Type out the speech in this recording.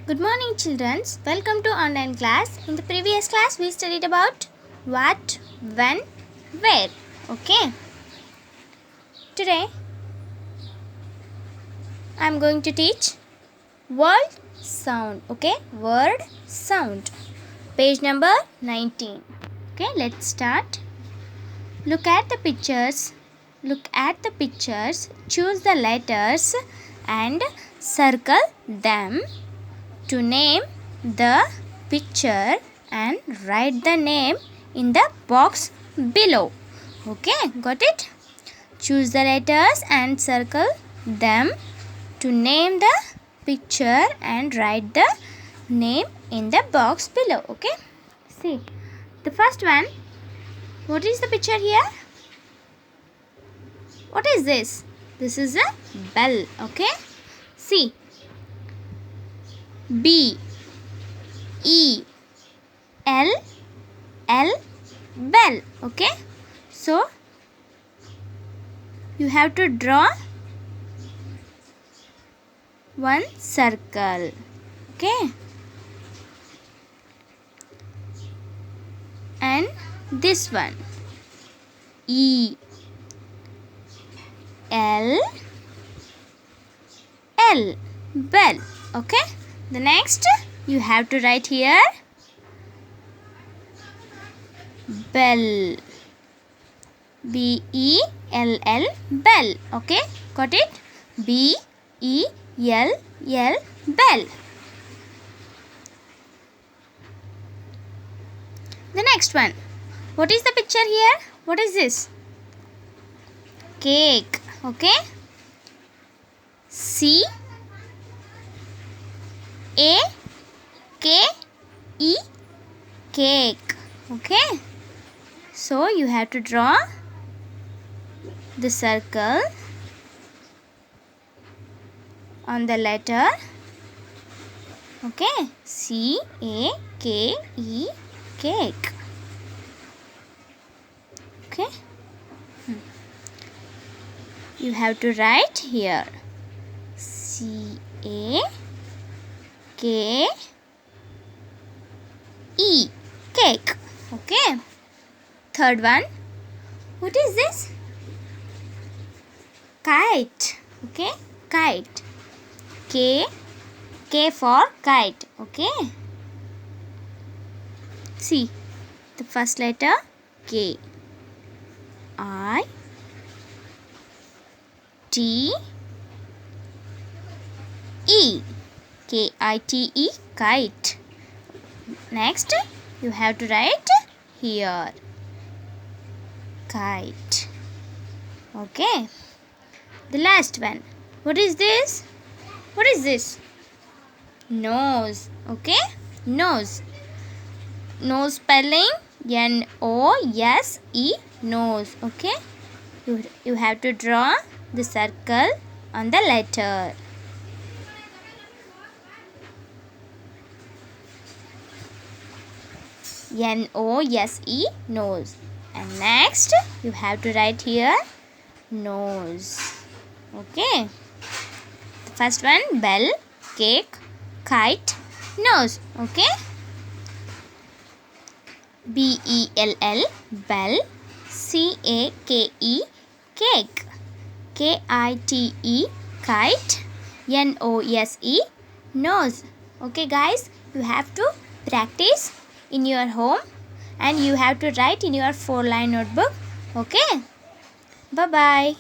Good morning, children. Welcome to online class. In the previous class, we studied about what, when, where. Okay. Today, I am going to teach word sound. Okay, word sound. Page number 19. Okay, let's start. Look at the pictures. Look at the pictures. Choose the letters and circle them. To name the picture and write the name in the box below. Okay, got it? Choose the letters and circle them to name the picture and write the name in the box below. Okay, see the first one. What is the picture here? What is this? This is a bell. Okay, see. B E L L bell. Okay, so you have to draw one circle. Okay, and this one E L L bell. Okay, the next you have to write here bell. B-E-L-L bell. Okay, got it? B-E-L-L bell. The next one. What is the picture here? What is this? Cake. Okay. C A K E cake. Okay, so you have to draw the circle on the letter. Okay, C A K E cake. Okay, you have to write here C A K E cake. Okay, third one. What is this? Kite. Okay, kite. K for kite. Okay, see the first letter K. I T E. K-I-T-E kite. Next you have to write here kite. Okay, the last one. What is this? What is this? Nose. Okay, nose. Nose spelling N-O-S-E, nose. Okay, you have to draw the circle on the letter. N-O-S-E, nose. And next you have to write here nose. Okay, the first one bell, cake, kite, nose. Okay, B-E-L-L bell, C-A-K-E cake, K-I-T-E kite, N-O-S-E nose. Okay guys, you have to practice in your home and you have to write in your 4-line notebook. Okay, bye bye.